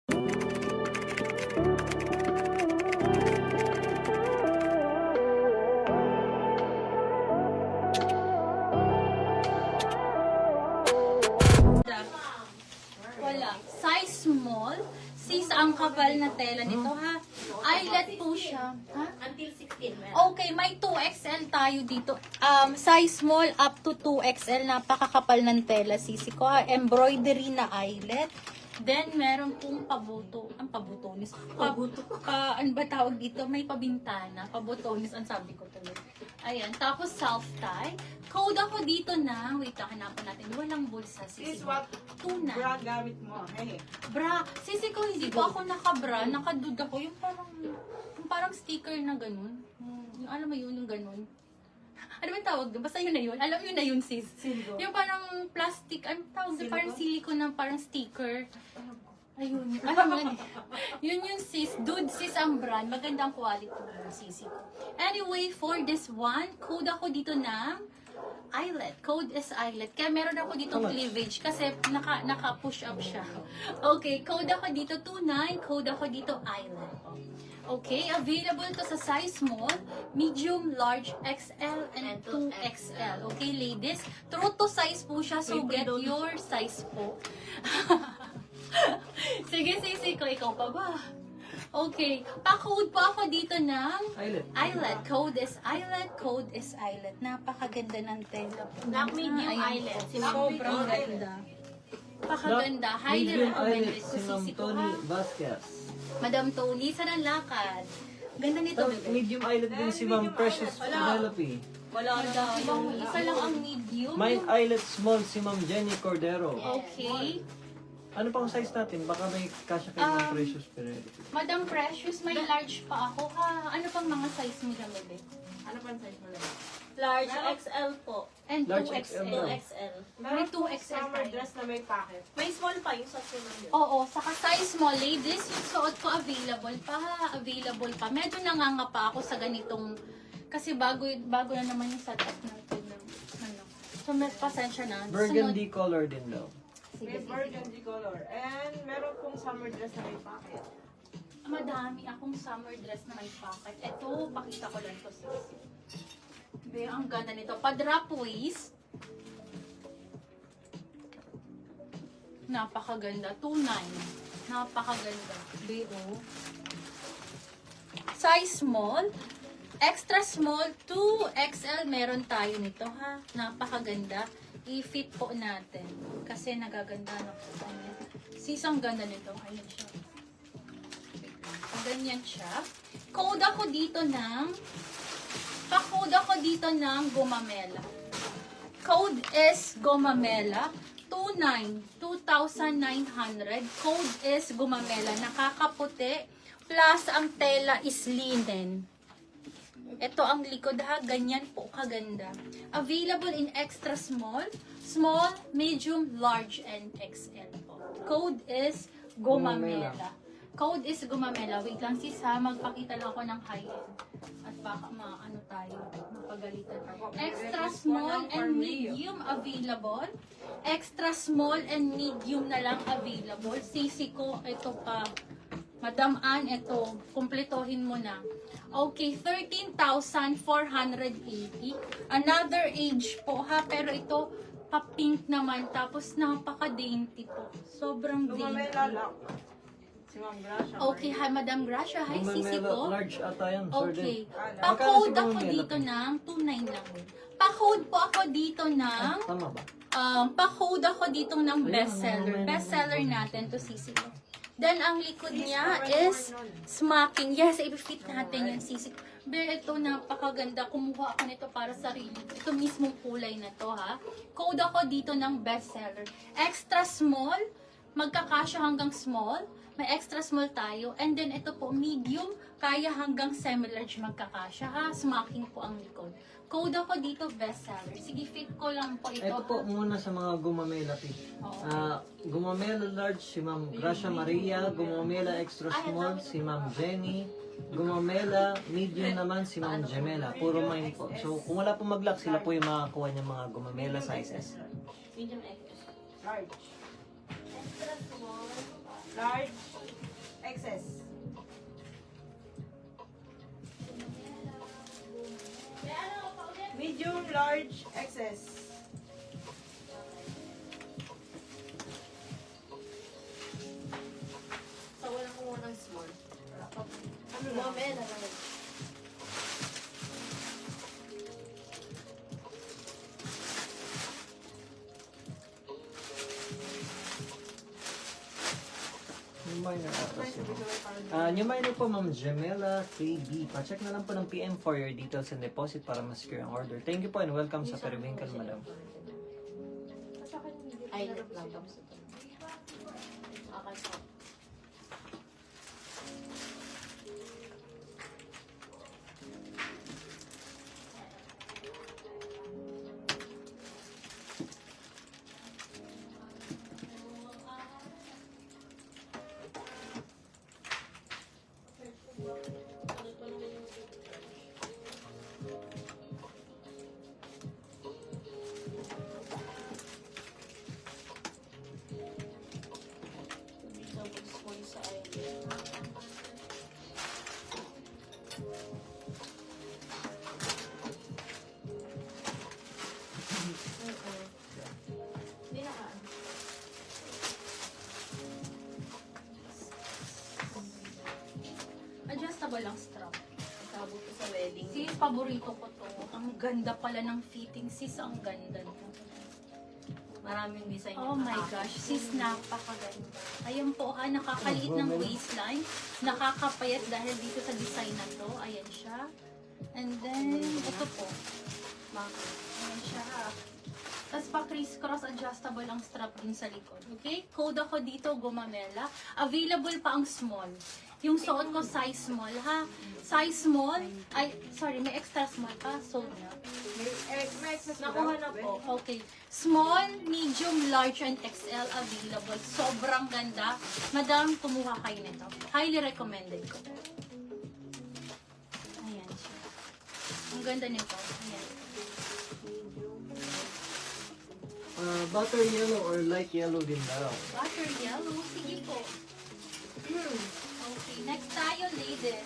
Wala. Size small. Sis, ang kapal na tela nito, ha? Eyelet po siya. Ha? Until 16. Okay, may 2XL tayo dito. Size small up to 2XL. Napakakapal ng tela, sisi ko, ha? Embroidery na eyelet. Then, meron pong pabuto. Ang pabutonis. Ano ba tawag dito? May pabintana. Pabutonis, ang sabi ko tuloy. Ayan. Tapos, self-tie. Code ako dito na. Wait, hanapan natin. Walang bulsa, sisi. Is what Tuna. bra gamit mo? Hey. Bra. Sisi ko, hindi po ako nakabra. Nakadud ako. Yung parang sticker na ganun. Yung, alam mo yun, yung ganun. Ano ba yung tawag doon? Basta yun na yun. Alam yun na yun, sis. Silico. Yung parang plastic, ano tawag doon? Parang silicone na parang sticker. Ayun. Alam mo lang. Yun yung sis. Dude, sis ang brand. Magandang quality yung sisi ko. Anyway, for this one, code ako dito ng eyelet. Code is eyelet. Kaya meron ako dito cleavage kasi naka-push up siya. Okay, code ako dito 29. Code ako dito eyelet. Okay, available to sa size small, medium, large, XL, and 2XL. Okay, ladies? True to size po siya, so get your size po. Sige, sisi ko, ikaw pa ba? Okay, pa-code po ako dito ng eyelet. Code is eyelet, code is eyelet. Napakaganda ng tela po. Black medium Ayan eyelet. po. Sobrang ganda. Napakaganda. Highly recommended ko, sisi ko, Tony ha? Vasquez. Madam Tony, saan ang lakad? Ganda nito, bebe. Medium eyelet din si Ma'am Precious Penelope. Wala na. Ibang isa lang ang medium. May eyelet small si Ma'am Jenny Cordero. Okay. Ano pang size natin? Baka may kasya kay Ma'am Precious Penelope. Madam Precious, may large pa ako, ha? Ano pang mga size mo dyan, bebe? Ano pa size mo lang? Large XL po. And Large 2XL. XL. 2XL. May Meron pong 2XL summer tayo. dress na may pocket. May small pa yung sa sinunod. Oo, saka size small, ladies, yung suot ko available pa, ha? Available pa. Medyo nangangapa ako sa ganitong, kasi bago na naman yung setup natin. Ano. So, may pasensya na. Burgundy color din daw. May burgundy color. And meron pong summer dress na may pocket. Madami akong summer dress na may pocket. Ito, pakita ko lang to, sis. Be, ang ganda nito. Pa-drop waist. Napakaganda. 2.9. Napakaganda. Be, oh. Size small. Extra small. 2XL. Meron tayo nito, ha. Napakaganda. I-fit po natin. Kasi nagaganda na po tayo. Sis, ang ganda nito. Ayan siya. Ganyan siya. Code ako dito ng pa-code ako dito ng Gumamela. Code is Gumamela 2,900. Code is Gumamela. Nakakaputi. Plus, ang tela is linen. Ito ang likod, ha. Ganyan po kaganda. Available in extra small, small, medium, large, and XL po. Code is Gumamela. Code is Gumamela. Wait lang sis, ha. Magpakita lang ako ng high-end. At baka maano tayo, mapagalitan. Extra small and medium available. Extra small and medium na lang available. Sisi ko, ito pa. Madam Ann, ito. Kumpletohin mo na. Okay, 13,480. Another age po, ha. Pero ito, pa-pink naman. Tapos napaka-dainty po. Sobrang dainty. Gumamela lang. Si Ma'am Gracia. Okay, hi Madam Gracia. Hi, sisi ko. Large ata yan, sir. Okay. Magkano Pa-code si ako Gumamela? dito ng 2.9 lang. Pa-code po ako dito ng Tama ba? pa-code ako dito ng Ayun, bestseller. ano, Bestseller natin to sisi ko. Then, ang likod niya is smacking. Yes, i-fit natin yan, sisi. Pero ito, napakaganda. Kumuha ako nito para sa sarili. Ito mismong kulay na to, ha. Code ako dito ng bestseller. Extra small. Magkakasya hanggang small. May extra small tayo. And then, ito po, medium. Kaya hanggang semi-large magkakasya, ha. Smacking po ang likod. Code ako dito, bestseller. Sige, fit ko lang po ito. Ito po muna sa mga Gumamela. Gumamela large si Ma'am Gracia Maria. Gumamela extra small si Ma'am Jenny. Gumamela medium naman si Ma'am Gemela. Puro mine po. So kung wala po mag-lock, sila po yung makakuha niya mga Gumamela sizes. Medium XL. Large. Extra small. Large. XS. Medium, large, XS. So, wala kumuha ng small. Ano lang? Gumamela na rin. New minor ata May si sabi ma'am. ko parang New minor po ma'am Gemela 3B. Pa-check na lang po ng PM for your details and deposit para ma-secure ang order. Thank you po and welcome sa Periwinkle, madam. Island lang. Okay po. Sa island. Hindi na ka. Adjustable ang strap. Sabot ko sa wedding. Sis, paborito ko to. Ang ganda pala ng fitting. Sis, ang ganda nito. Maraming design Oh yung my nakaka- gosh, sis, napakaganda. Ayan po ha, nakakaliit ng waistline. Nakakapayat dahil dito sa design na to. Ayan siya. And then, ito po. Ayan siya ha. Tapos pa criss-cross adjustable ang strap din sa likod. Okay? Code ako dito, Gumamela. Available pa ang small. Yung suot ko size small ha. Size small. Ay, sorry, may extra small pa. Sold na. may XS Nakuha na po. Okay. Small, medium, large, and XL available. Sobrang ganda. Madam, kumuha kayo nito. Highly recommended ko. Ayan siya. Ang ganda nito. Ayan. Butter yellow or light yellow din daw. Butter yellow. Sige po. Okay. Next tayo, ladies.